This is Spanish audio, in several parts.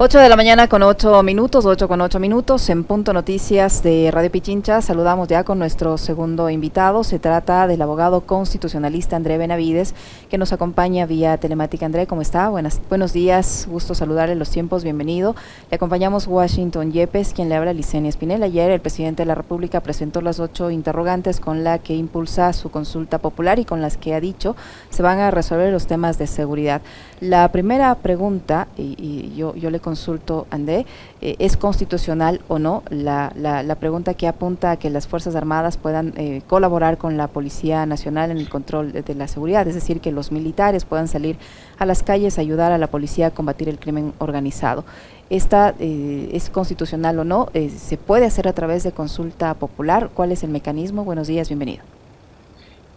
8 de la mañana con 8 minutos, 8 con 8 minutos, en Punto Noticias de Radio Pichincha. Saludamos ya con nuestro segundo invitado. Se trata del abogado constitucionalista André Benavides, que nos acompaña vía telemática. André, ¿cómo está? Buenos días, gusto saludarle los tiempos, bienvenido. Le acompañamos Washington Yepes, quien le habla Licenia Espinel. Ayer el presidente de la República presentó las 8 interrogantes con la que impulsa su consulta popular y con las que ha dicho se van a resolver los temas de seguridad. La primera pregunta, y yo le consulto, André, ¿es constitucional o no la pregunta que apunta a que las Fuerzas Armadas puedan colaborar con la Policía Nacional en el control de la seguridad? Es decir, que los militares puedan salir a las calles a ayudar a la policía a combatir el crimen organizado. ¿Esta es constitucional o no? ¿Se puede hacer a través de consulta popular? ¿Cuál es el mecanismo? Buenos días, bienvenido.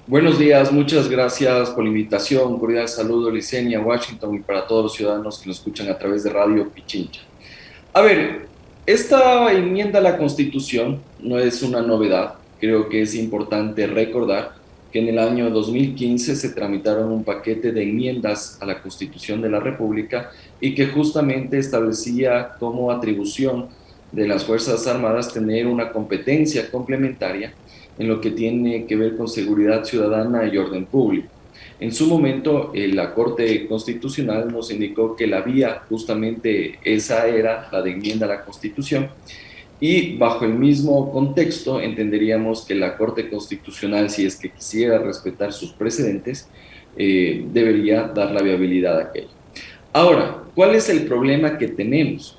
Buenos días, muchas gracias por la invitación. Cordial saludo, Licenia, Washington, y para todos los ciudadanos que nos escuchan a través de Radio Pichincha. A ver, esta enmienda a la Constitución no es una novedad. Creo que es importante recordar que en el año 2015 se tramitaron un paquete de enmiendas a la Constitución de la República y que justamente establecía como atribución de las Fuerzas Armadas tener una competencia complementaria en lo que tiene que ver con seguridad ciudadana y orden público. En su momento, la Corte Constitucional nos indicó que la vía justamente esa era la de enmienda a la Constitución, y bajo el mismo contexto entenderíamos que la Corte Constitucional, si es que quisiera respetar sus precedentes, debería dar la viabilidad a aquello. Ahora, ¿cuál es el problema que tenemos?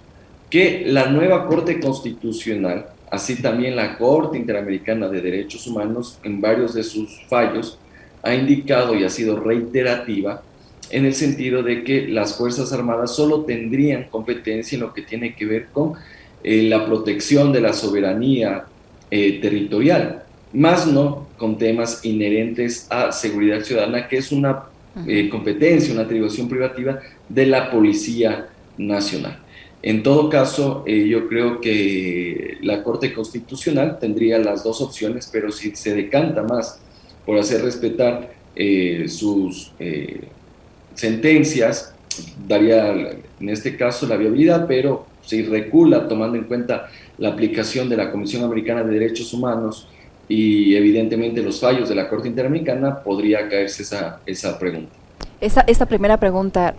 Que la nueva Corte Constitucional, así también la Corte Interamericana de Derechos Humanos, en varios de sus fallos, ha indicado y ha sido reiterativa en el sentido de que las Fuerzas Armadas solo tendrían competencia en lo que tiene que ver con la protección de la soberanía territorial, más no con temas inherentes a seguridad ciudadana, que es una competencia, una atribución privativa de la Policía Nacional. En todo caso, yo creo que la Corte Constitucional tendría las dos opciones, pero si se decanta más por hacer respetar sus sentencias, daría en este caso la viabilidad, pero si recula tomando en cuenta la aplicación de la Comisión Americana de Derechos Humanos y evidentemente los fallos de la Corte Interamericana, podría caerse esa pregunta. Esta primera pregunta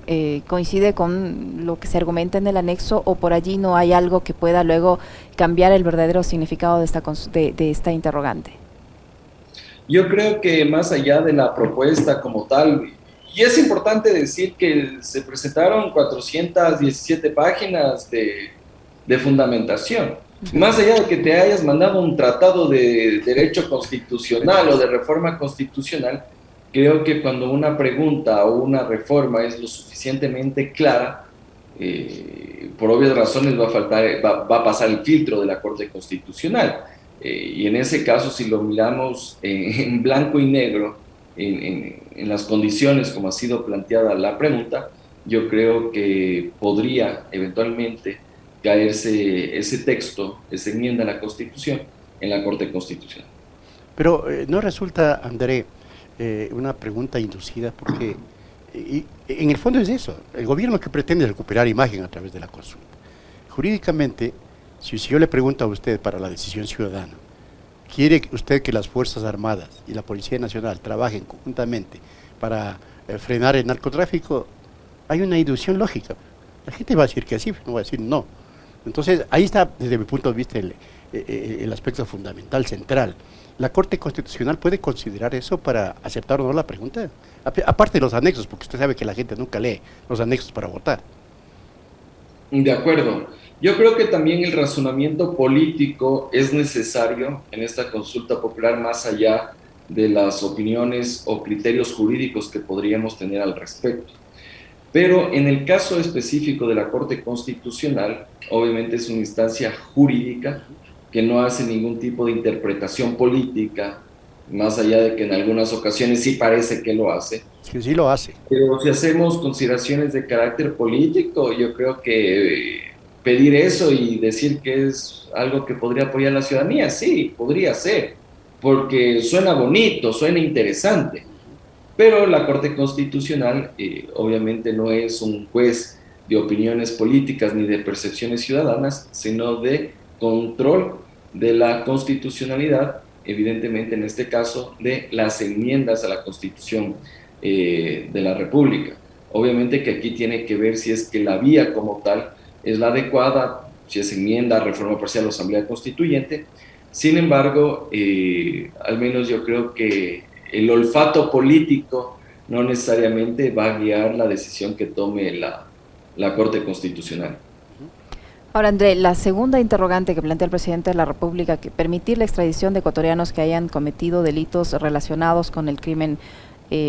coincide con lo que se argumenta en el anexo, o por allí no hay algo que pueda luego cambiar el verdadero significado de esta interrogante. Yo creo que más allá de la propuesta como tal, y es importante decir que se presentaron 417 páginas de fundamentación. Más allá de que te hayas mandado un tratado de derecho constitucional o de reforma constitucional, creo que cuando una pregunta o una reforma es lo suficientemente clara, por obvias razones va a pasar el filtro de la Corte Constitucional. Y en ese caso, si lo miramos en blanco y negro, en las condiciones como ha sido planteada la pregunta, yo creo que podría eventualmente caerse ese texto, esa enmienda a la Constitución, en la Corte Constitucional. Pero no resulta, André, una pregunta inducida, porque en el fondo es eso, el gobierno que pretende recuperar imagen a través de la consulta. Jurídicamente, si yo le pregunto a usted para la decisión ciudadana, ¿quiere usted que las Fuerzas Armadas y la Policía Nacional trabajen conjuntamente para frenar el narcotráfico? Hay una inducción lógica. La gente va a decir que sí, no va a decir no. Entonces, ahí está, desde mi punto de vista, el aspecto fundamental, central. ¿La Corte Constitucional puede considerar eso para aceptar o no la pregunta? Aparte de los anexos, porque usted sabe que la gente nunca lee los anexos para votar. De acuerdo. Yo creo que también el razonamiento político es necesario en esta consulta popular, más allá de las opiniones o criterios jurídicos que podríamos tener al respecto. Pero en el caso específico de la Corte Constitucional, obviamente es una instancia jurídica que no hace ningún tipo de interpretación política, más allá de que en algunas ocasiones sí parece que lo hace. Sí, sí lo hace. Pero si hacemos consideraciones de carácter político, yo creo que pedir eso y decir que es algo que podría apoyar a la ciudadanía, sí, podría ser, porque suena bonito, suena interesante. Pero la Corte Constitucional obviamente no es un juez de opiniones políticas ni de percepciones ciudadanas, sino de control de la constitucionalidad, evidentemente en este caso de las enmiendas a la Constitución de la República. Obviamente que aquí tiene que ver si es que la vía como tal es la adecuada, si es enmienda, reforma parcial o asamblea constituyente. Sin embargo, al menos yo creo que el olfato político no necesariamente va a guiar la decisión que tome la Corte Constitucional. Ahora, André, la segunda interrogante que plantea el presidente de la República, que permitir la extradición de ecuatorianos que hayan cometido delitos relacionados con el crimen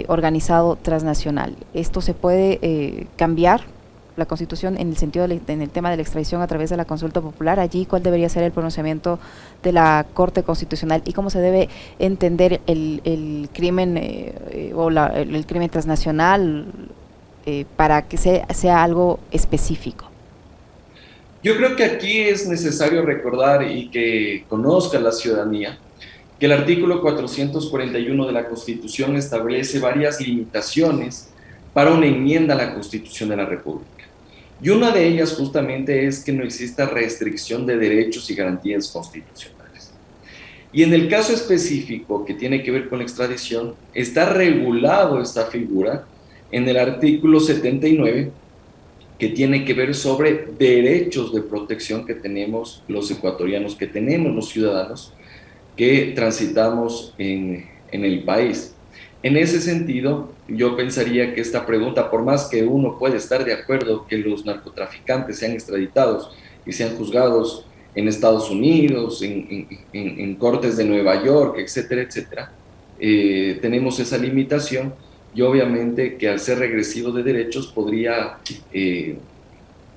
organizado transnacional. ¿Esto se puede cambiar la Constitución en el sentido en el tema de la extradición a través de la consulta popular? Allí, ¿cuál debería ser el pronunciamiento de la Corte Constitucional y cómo se debe entender el crimen el crimen transnacional para que sea algo específico? Yo creo que aquí es necesario recordar y que conozca la ciudadanía que el artículo 441 de la Constitución establece varias limitaciones para una enmienda a la Constitución de la República. Y una de ellas justamente es que no exista restricción de derechos y garantías constitucionales. Y en el caso específico que tiene que ver con la extradición, está regulado esta figura en el artículo 79, que tiene que ver sobre derechos de protección que tenemos los ecuatorianos, que tenemos los ciudadanos que transitamos en el país. En ese sentido, yo pensaría que esta pregunta, por más que uno puede estar de acuerdo que los narcotraficantes sean extraditados y sean juzgados en Estados Unidos, en cortes de Nueva York, etcétera, etcétera, tenemos esa limitación y obviamente que al ser regresivo de derechos podría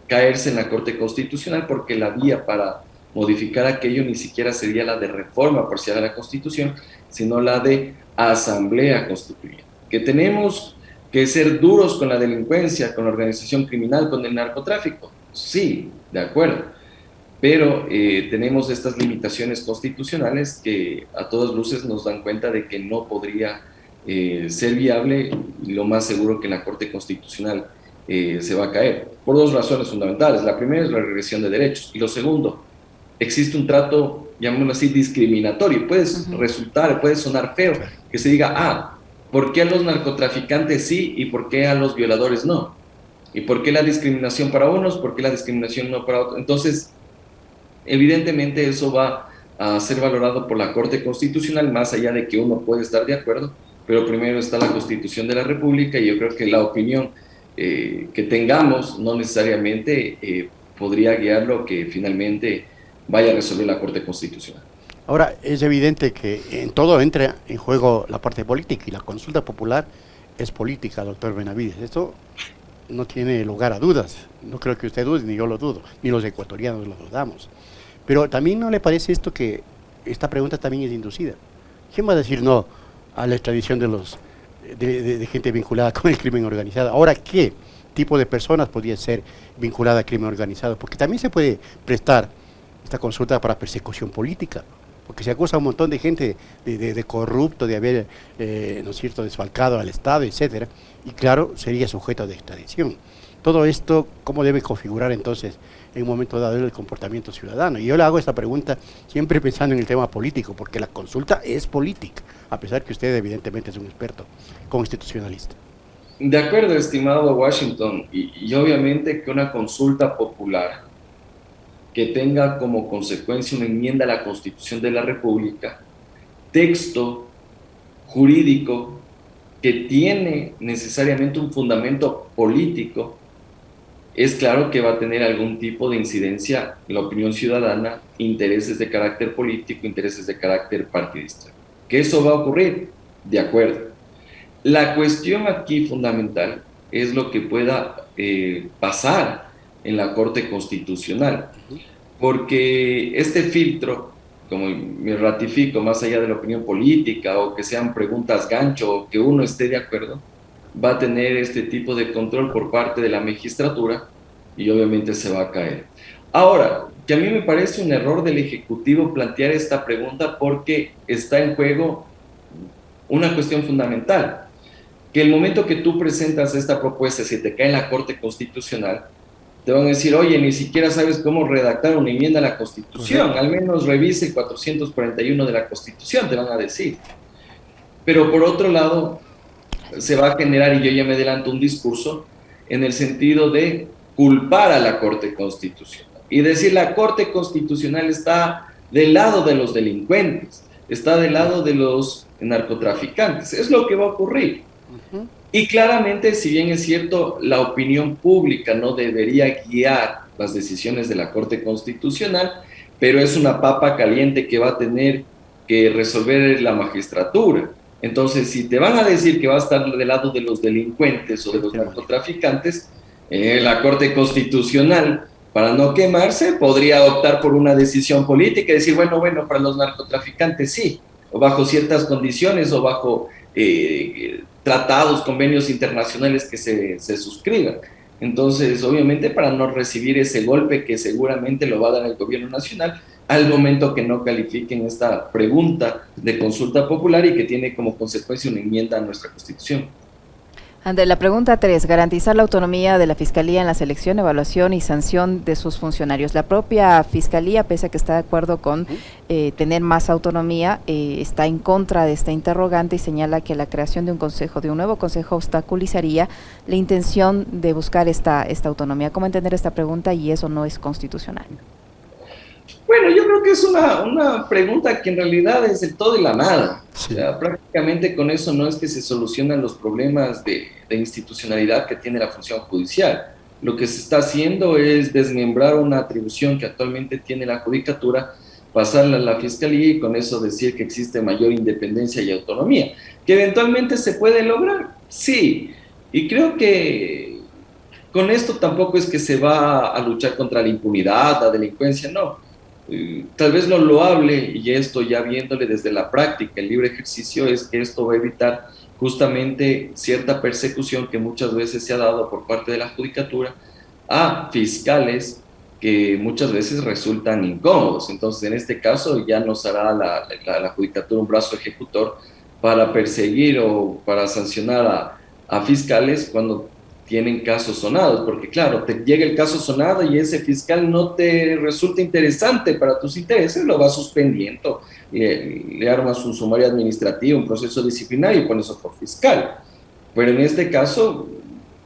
caerse en la Corte Constitucional, porque la vía para modificar aquello ni siquiera sería la de reforma parcial de la Constitución, sino la de asamblea constituyente. Que tenemos que ser duros con la delincuencia, con la organización criminal, con el narcotráfico, sí, de acuerdo, pero tenemos estas limitaciones constitucionales que a todas luces nos dan cuenta de que no podría ser viable, y lo más seguro que la Corte Constitucional se va a caer, por dos razones fundamentales. La primera es la regresión de derechos, y lo segundo, existe un trato, llamémoslo así, discriminatorio. Puede resultar, puede sonar feo, que se diga, ¿por qué a los narcotraficantes sí y por qué a los violadores no? ¿Y por qué la discriminación para unos, por qué la discriminación no para otros? Entonces, evidentemente eso va a ser valorado por la Corte Constitucional, más allá de que uno puede estar de acuerdo, pero primero está la Constitución de la República, y yo creo que la opinión que tengamos no necesariamente podría guiar lo que finalmente vaya a resolver la Corte Constitucional. Ahora, es evidente que en todo entra en juego la parte política, y la consulta popular es política, doctor Benavides. Esto no tiene lugar a dudas. No creo que usted dude, ni yo lo dudo, ni los ecuatorianos lo dudamos. Pero también no le parece esto que esta pregunta también es inducida. ¿Quién va a decir no a la extradición de gente vinculada con el crimen organizado? Ahora, ¿qué tipo de personas podría ser vinculada al crimen organizado? Porque también se puede prestar esta consulta para persecución política, porque se acusa a un montón de gente de corrupto, de haber, ¿no es cierto?, desfalcado al Estado, etcétera, y claro, sería sujeto de extradición. Todo esto, ¿cómo debe configurar entonces en un momento dado el comportamiento ciudadano? Y yo le hago esta pregunta siempre pensando en el tema político, porque la consulta es política, a pesar que usted evidentemente es un experto constitucionalista. De acuerdo, estimado Washington, y obviamente que una consulta popular que tenga como consecuencia una enmienda a la Constitución de la República, texto jurídico que tiene necesariamente un fundamento político, es claro que va a tener algún tipo de incidencia en la opinión ciudadana, intereses de carácter político, intereses de carácter partidista. ¿Que eso va a ocurrir? De acuerdo. La cuestión aquí fundamental es lo que pueda pasar en la Corte Constitucional, porque este filtro, como me ratifico, más allá de la opinión política o que sean preguntas gancho o que uno esté de acuerdo, va a tener este tipo de control por parte de la magistratura y obviamente se va a caer. Ahora, que a mí me parece un error del Ejecutivo plantear esta pregunta, porque está en juego una cuestión fundamental, que el momento que tú presentas esta propuesta, si te cae en la Corte Constitucional, te van a decir, oye, ni siquiera sabes cómo redactar una enmienda a la Constitución, al menos revise el 441 de la Constitución, te van a decir. Pero por otro lado, se va a generar, y yo ya me adelanto, un discurso en el sentido de culpar a la Corte Constitucional y decir la Corte Constitucional está del lado de los delincuentes, está del lado de los narcotraficantes. Es lo que va a ocurrir. Y claramente, si bien es cierto, la opinión pública no debería guiar las decisiones de la Corte Constitucional, pero es una papa caliente que va a tener que resolver la magistratura. Entonces, si te van a decir que va a estar del lado de los delincuentes o de los narcotraficantes, la Corte Constitucional, para no quemarse, podría optar por una decisión política y decir, bueno, para los narcotraficantes sí, o bajo ciertas condiciones o bajo tratados, convenios internacionales que se suscriban. Entonces, obviamente, para no recibir ese golpe que seguramente lo va a dar el gobierno nacional al momento que no califiquen esta pregunta de consulta popular y que tiene como consecuencia una enmienda a nuestra Constitución. Ante la pregunta 3, garantizar la autonomía de la Fiscalía en la selección, evaluación y sanción de sus funcionarios. La propia Fiscalía, pese a que está de acuerdo con tener más autonomía, está en contra de esta interrogante y señala que la creación de un nuevo consejo obstaculizaría la intención de buscar esta autonomía. ¿Cómo entender esta pregunta? Y eso no es constitucional. Bueno, yo creo que es una pregunta que en realidad es el todo y la nada. Sí. O sea, prácticamente con eso no es que se solucionan los problemas de institucionalidad que tiene la función judicial. Lo que se está haciendo es desmembrar una atribución que actualmente tiene la judicatura, pasarla a la fiscalía y con eso decir que existe mayor independencia y autonomía. ¿Que eventualmente se puede lograr? Sí. Y creo que con esto tampoco es que se va a luchar contra la impunidad, la delincuencia, no. Tal vez lo loable, y esto ya viéndole desde la práctica, el libre ejercicio, es que esto va a evitar justamente cierta persecución que muchas veces se ha dado por parte de la judicatura a fiscales que muchas veces resultan incómodos. Entonces, en este caso, ya nos hará la judicatura un brazo ejecutor para perseguir o para sancionar a fiscales cuando tienen casos sonados, porque claro, te llega el caso sonado y ese fiscal no te resulta interesante para tus intereses, lo vas suspendiendo, le armas un sumario administrativo, un proceso disciplinario y pones otro fiscal. Pero en este caso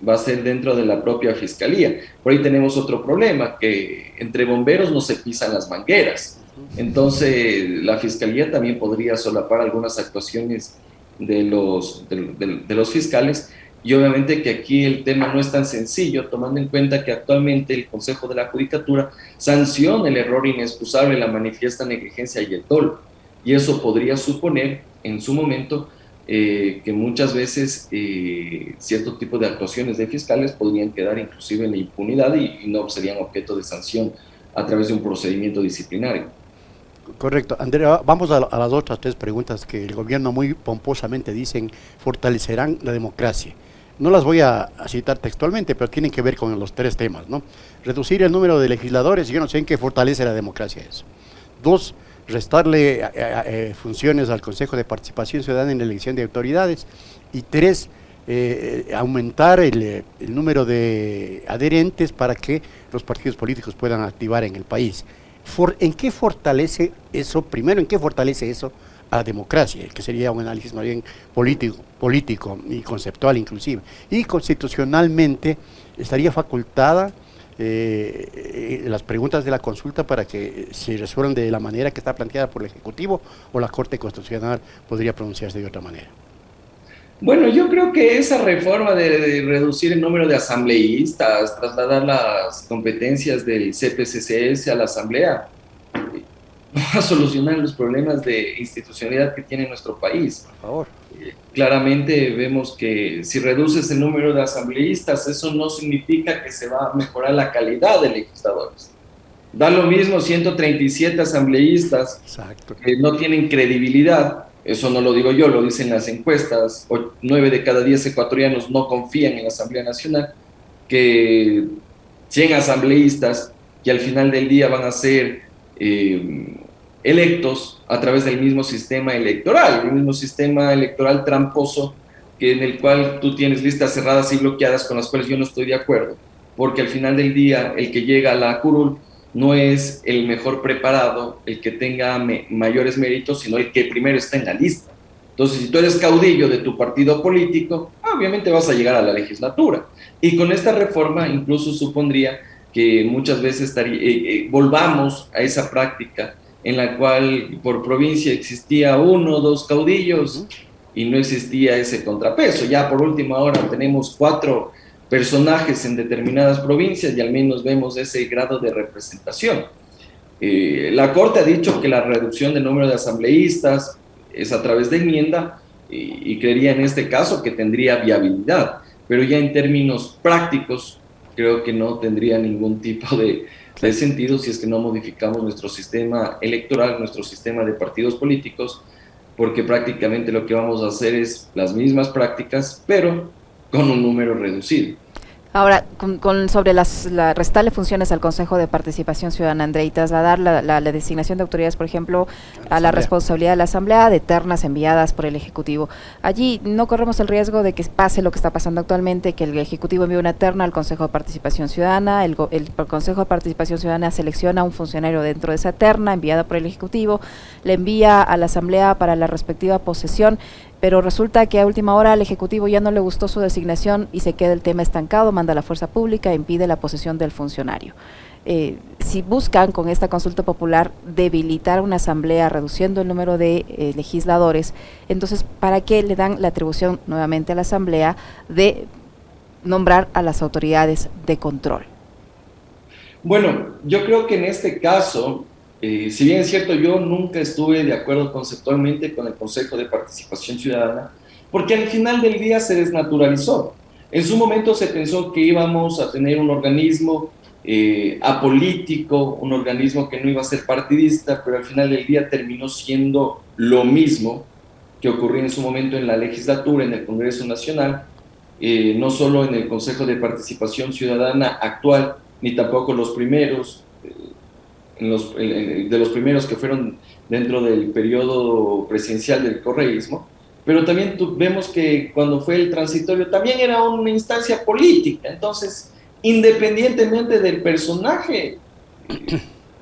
va a ser dentro de la propia fiscalía. Por ahí tenemos otro problema, que entre bomberos no se pisan las mangueras. Entonces la fiscalía también podría solapar algunas actuaciones de los fiscales. Y obviamente que aquí el tema no es tan sencillo, tomando en cuenta que actualmente el Consejo de la Judicatura sanciona el error inexcusable, la manifiesta negligencia y el dolo. Y eso podría suponer, en su momento, que muchas veces cierto tipo de actuaciones de fiscales podrían quedar inclusive en la impunidad y no serían objeto de sanción a través de un procedimiento disciplinario. Correcto. Andrea, vamos a las otras tres preguntas que el gobierno muy pomposamente dicen fortalecerán la democracia. No las voy a citar textualmente, pero tienen que ver con los tres temas, ¿no? Reducir el número de legisladores, yo no sé en qué fortalece la democracia eso. 2, restarle funciones al Consejo de Participación Ciudadana en la elección de autoridades. Y 3, aumentar el número de adherentes para que los partidos políticos puedan activar en el país. ¿En qué fortalece eso? Primero, ¿en qué fortalece eso a la democracia? Que sería un análisis más bien político y conceptual inclusive. Y constitucionalmente estaría facultada las preguntas de la consulta para que se resuelvan de la manera que está planteada por el Ejecutivo, o la Corte Constitucional podría pronunciarse de otra manera. Bueno, yo creo que esa reforma de reducir el número de asambleístas, trasladar las competencias del CPCCS a la Asamblea, va a solucionar los problemas de institucionalidad que tiene nuestro país. Por favor. Claramente vemos que si reduces el número de asambleístas, eso no significa que se va a mejorar la calidad de legisladores. Da lo mismo 137 asambleístas. Exacto. Que no tienen credibilidad. Eso no lo digo yo, lo dicen las encuestas. 9 de cada 10 ecuatorianos no confían en la Asamblea Nacional, que 100 asambleístas que al final del día van a ser electos a través del mismo sistema electoral, el mismo sistema electoral tramposo, en el cual tú tienes listas cerradas y bloqueadas con las cuales yo no estoy de acuerdo, porque al final del día el que llega a la curul no es el mejor preparado, el que tenga mayores méritos, sino el que primero está en la lista. Entonces, si tú eres caudillo de tu partido político, obviamente vas a llegar a la legislatura. Y con esta reforma incluso supondría que muchas veces volvamos a esa práctica en la cual por provincia existía 1 o 2 caudillos y no existía ese contrapeso. Ya por última hora tenemos 4 personajes en determinadas provincias y al menos vemos ese grado de representación. La Corte ha dicho que la reducción del número de asambleístas es a través de enmienda y creería en este caso que tendría viabilidad, pero ya en términos prácticos creo que no tendría ningún tipo de sentido si es que no modificamos nuestro sistema electoral, nuestro sistema de partidos políticos, porque prácticamente lo que vamos a hacer es las mismas prácticas, pero con un número reducido. Ahora, sobre restarle funciones al Consejo de Participación Ciudadana, André, y trasladar la designación de autoridades, por ejemplo, a la responsabilidad de la Asamblea de ternas enviadas por el Ejecutivo. Allí no corremos el riesgo de que pase lo que está pasando actualmente, que el Ejecutivo envíe una terna al Consejo de Participación Ciudadana, el Consejo de Participación Ciudadana selecciona a un funcionario dentro de esa terna enviada por el Ejecutivo, le envía a la Asamblea para la respectiva posesión, pero resulta que a última hora al Ejecutivo ya no le gustó su designación y se queda el tema estancado, manda a la fuerza pública e impide la posesión del funcionario. Si buscan con esta consulta popular debilitar una asamblea reduciendo el número de legisladores, entonces ¿para qué le dan la atribución nuevamente a la asamblea de nombrar a las autoridades de control? Bueno, yo creo que en este caso, si bien es cierto, yo nunca estuve de acuerdo conceptualmente con el Consejo de Participación Ciudadana, porque al final del día se desnaturalizó. En su momento se pensó que íbamos a tener un organismo apolítico, un organismo que no iba a ser partidista, pero al final del día terminó siendo lo mismo que ocurrió en su momento en la legislatura, en el Congreso Nacional, no solo en el Consejo de Participación Ciudadana actual, ni tampoco los primeros, de los primeros que fueron dentro del periodo presidencial del correísmo, pero también vemos que cuando fue el transitorio también era una instancia política, entonces independientemente del personaje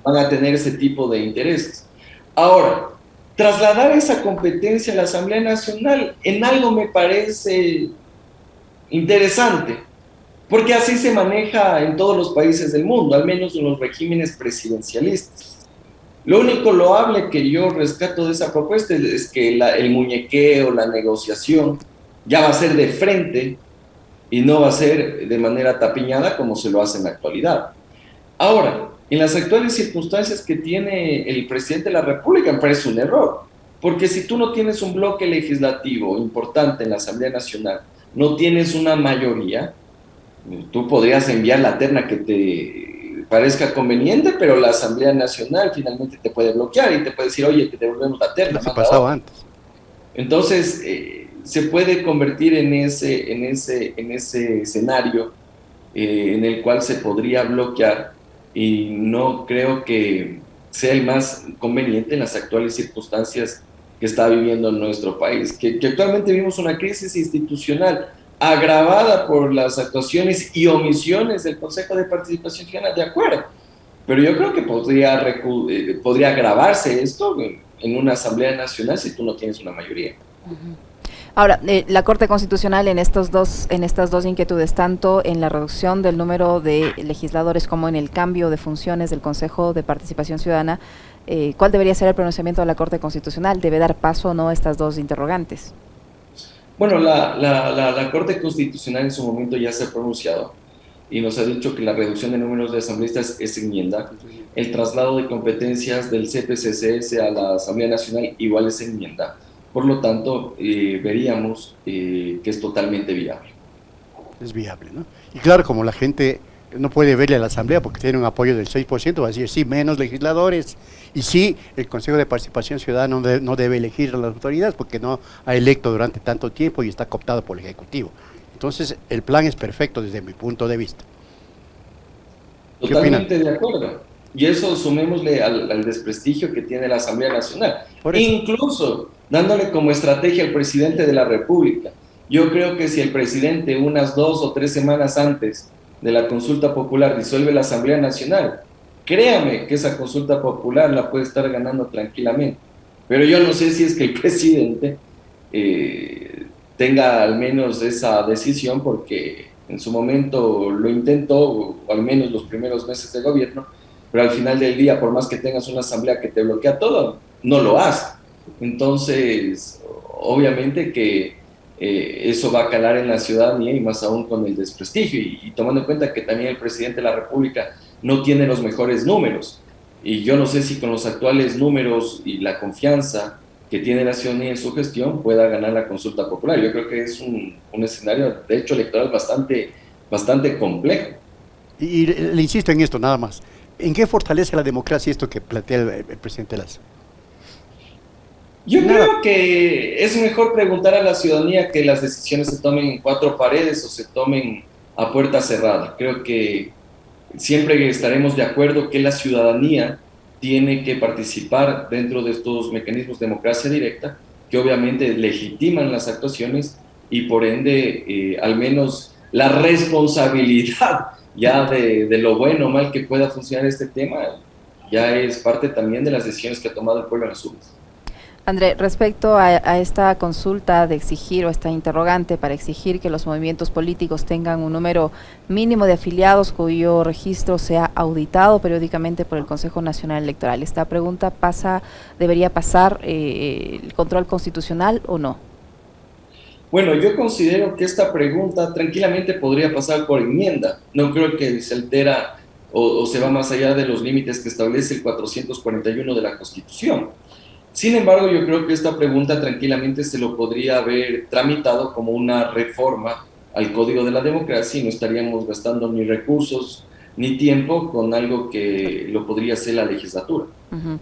van a tener ese tipo de intereses. Ahora, trasladar esa competencia a la Asamblea Nacional en algo me parece interesante, porque así se maneja en todos los países del mundo, al menos en los regímenes presidencialistas. Lo único loable que yo rescato de esa propuesta es que el muñequeo, la negociación, ya va a ser de frente y no va a ser de manera tapiñada como se lo hace en la actualidad. Ahora, en las actuales circunstancias que tiene el presidente de la República, me parece un error, porque si tú no tienes un bloque legislativo importante en la Asamblea Nacional, no tienes una mayoría, tú podrías enviar la terna que te parezca conveniente, pero la Asamblea Nacional finalmente te puede bloquear y te puede decir, oye, te devolvemos la terna. Lo que pasaba antes. Entonces, se puede convertir en ese escenario en el cual se podría bloquear, y no creo que sea el más conveniente en las actuales circunstancias que está viviendo nuestro país, que actualmente vivimos una crisis institucional agravada por las actuaciones y omisiones del Consejo de Participación Ciudadana, de acuerdo, pero yo creo que podría agravarse esto en una Asamblea Nacional si tú no tienes una mayoría. Ahora, la Corte Constitucional en estas dos inquietudes, tanto en la reducción del número de legisladores como en el cambio de funciones del Consejo de Participación Ciudadana, ¿cuál debería ser el pronunciamiento de la Corte Constitucional? ¿Debe dar paso o no a estas dos interrogantes? Bueno, la Corte Constitucional en su momento ya se ha pronunciado y nos ha dicho que la reducción de números de asambleístas es enmienda. El traslado de competencias del CPCCS a la Asamblea Nacional igual es enmienda. Por lo tanto, veríamos que es totalmente viable. Es viable, ¿no? Y claro, como la gente no puede verle a la Asamblea porque tiene un apoyo del 6%, va a decir sí, menos legisladores, y sí, el Consejo de Participación Ciudadana no debe elegir a las autoridades porque no ha electo durante tanto tiempo y está cooptado por el Ejecutivo. Entonces, el plan es perfecto desde mi punto de vista. Totalmente de acuerdo. Y eso sumémosle al desprestigio que tiene la Asamblea Nacional. Incluso dándole como estrategia al presidente de la República. Yo creo que si el presidente unas 2 o 3 semanas antes de la consulta popular disuelve la Asamblea Nacional, créame que esa consulta popular la puede estar ganando tranquilamente. Pero yo no sé si es que el presidente tenga al menos esa decisión, porque en su momento lo intentó, o al menos los primeros meses de gobierno, pero al final del día, por más que tengas una asamblea que te bloquea todo, no lo hace. Entonces, obviamente que eso va a calar en la ciudadanía y más aún con el desprestigio y tomando en cuenta que también el presidente de la República no tiene los mejores números. Y yo no sé si con los actuales números y la confianza que tiene la ciudadanía en su gestión pueda ganar la consulta popular. Yo creo que es un escenario, de hecho, electoral bastante complejo. Y le insisto en esto nada más. ¿En qué fortalece la democracia esto que plantea el presidente Lazo? Yo Nada. creo que es mejor preguntar a la ciudadanía que las decisiones se tomen en cuatro paredes o se tomen a puerta cerrada. Creo que siempre estaremos de acuerdo que la ciudadanía tiene que participar dentro de estos mecanismos de democracia directa, que obviamente legitiman las actuaciones y por ende, al menos la responsabilidad ya de lo bueno o mal que pueda funcionar este tema, ya es parte también de las decisiones que ha tomado el pueblo en las urnas. André, respecto a esta consulta de exigir o esta interrogante para exigir que los movimientos políticos tengan un número mínimo de afiliados cuyo registro sea auditado periódicamente por el Consejo Nacional Electoral, ¿esta pregunta debería pasar el control constitucional o no? Bueno, yo considero que esta pregunta tranquilamente podría pasar por enmienda. No creo que se altera o se va más allá de los límites que establece el 441 de la Constitución. Sin embargo, yo creo que esta pregunta tranquilamente se lo podría haber tramitado como una reforma al Código de la Democracia y no estaríamos gastando ni recursos ni tiempo con algo que lo podría hacer la legislatura. Uh-huh.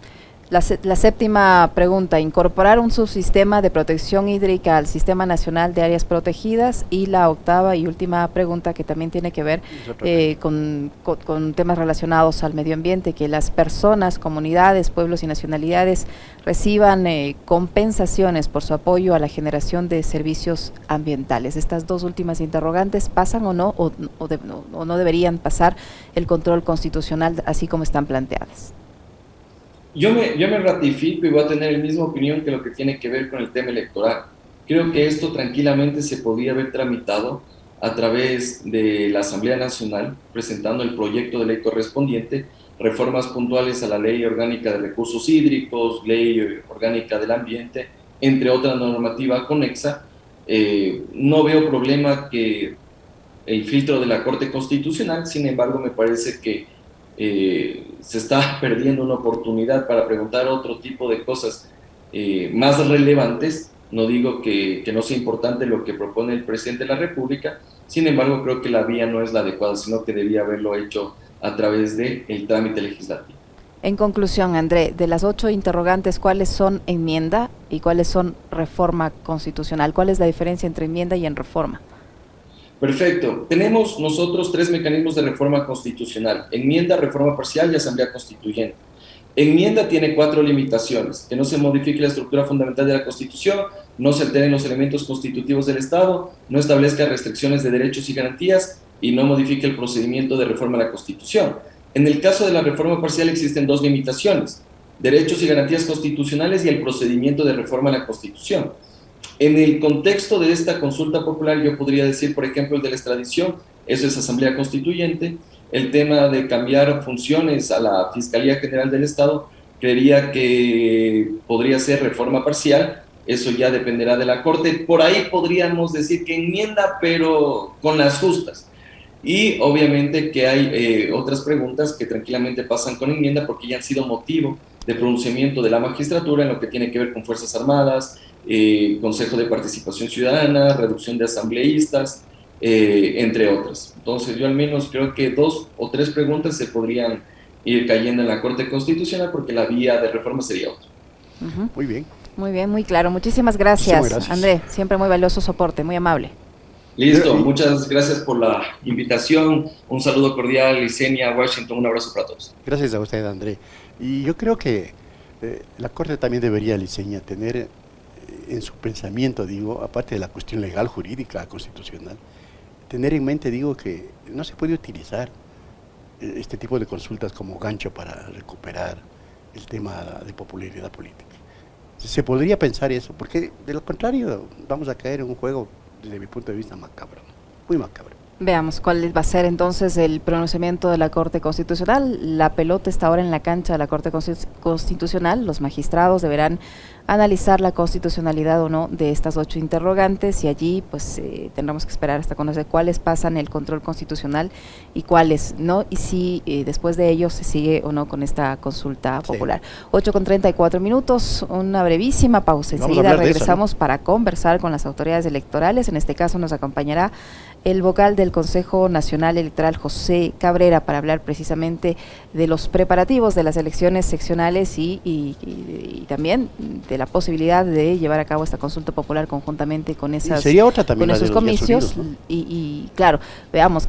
La séptima pregunta, incorporar un subsistema de protección hídrica al Sistema Nacional de Áreas Protegidas, y la octava y última pregunta que también tiene que ver con temas relacionados al medio ambiente, que las personas, comunidades, pueblos y nacionalidades reciban compensaciones por su apoyo a la generación de servicios ambientales. Estas dos últimas interrogantes, ¿pasan o no, o no deberían pasar el control constitucional así como están planteadas? Yo me ratifico y voy a tener la misma opinión que lo que tiene que ver con el tema electoral. Creo que esto tranquilamente se podría haber tramitado a través de la Asamblea Nacional, presentando el proyecto de ley correspondiente, reformas puntuales a la Ley Orgánica de Recursos Hídricos, Ley Orgánica del Ambiente, entre otra normativa conexa. No veo problema que el filtro de la Corte Constitucional, sin embargo, me parece que se está perdiendo una oportunidad para preguntar otro tipo de cosas más relevantes. No digo que no sea importante lo que propone el presidente de la República, sin embargo creo que la vía no es la adecuada, sino que debía haberlo hecho a través del trámite legislativo. En conclusión, André, de las 8 interrogantes, ¿cuáles son enmienda y cuáles son reforma constitucional? ¿Cuál es la diferencia entre enmienda y en reforma? Perfecto. Tenemos nosotros 3 mecanismos de reforma constitucional: enmienda, reforma parcial y asamblea constituyente. Enmienda tiene 4 limitaciones: que no se modifique la estructura fundamental de la Constitución, no se alteren los elementos constitutivos del Estado, no establezca restricciones de derechos y garantías y no modifique el procedimiento de reforma a la Constitución. En el caso de la reforma parcial existen 2 limitaciones: derechos y garantías constitucionales y el procedimiento de reforma a la Constitución. En el contexto de esta consulta popular, yo podría decir, por ejemplo, el de la extradición, eso es asamblea constituyente. El tema de cambiar funciones a la Fiscalía General del Estado, creería que podría ser reforma parcial, eso ya dependerá de la Corte. Por ahí podríamos decir que enmienda, pero con las justas. Y obviamente que hay otras preguntas que tranquilamente pasan con enmienda porque ya han sido motivo de pronunciamiento de la magistratura en lo que tiene que ver con Fuerzas Armadas, Consejo de Participación Ciudadana, reducción de asambleístas, entre otras. Entonces yo al menos creo que 2 o 3 preguntas se podrían ir cayendo en la Corte Constitucional porque la vía de reforma sería otra. Uh-huh. Muy bien. Muy bien, muy claro. Muchísimas gracias, André. Siempre muy valioso soporte, muy amable. Listo, muchas gracias por la invitación. Un saludo cordial, Licenia, Washington, un abrazo para todos. Gracias a usted, André. Y yo creo que la Corte también debería, Licenia, tener en su pensamiento, digo, aparte de la cuestión legal, jurídica, constitucional, tener en mente, digo, que no se puede utilizar este tipo de consultas como gancho para recuperar el tema de popularidad política. Se podría pensar eso, porque de lo contrario vamos a caer en un juego, desde mi punto de vista, macabro, muy macabro. Veamos cuál va a ser entonces el pronunciamiento de la Corte Constitucional. La pelota está ahora en la cancha de la Corte Constitucional. Los magistrados deberán analizar la constitucionalidad o no de estas 8 interrogantes y allí pues tendremos que esperar hasta conocer cuáles pasan el control constitucional y cuáles no, y si después de ello se sigue o no con esta consulta popular. 8:34, una brevísima pausa. Enseguida regresamos para conversar con las autoridades electorales. En este caso nos acompañará el vocal del Consejo Nacional Electoral, José Cabrera, para hablar precisamente de los preparativos de las elecciones seccionales y también de la posibilidad de llevar a cabo esta consulta popular conjuntamente con esas, sería otra también con esos comicios. Unidos, ¿no? Y claro, veamos.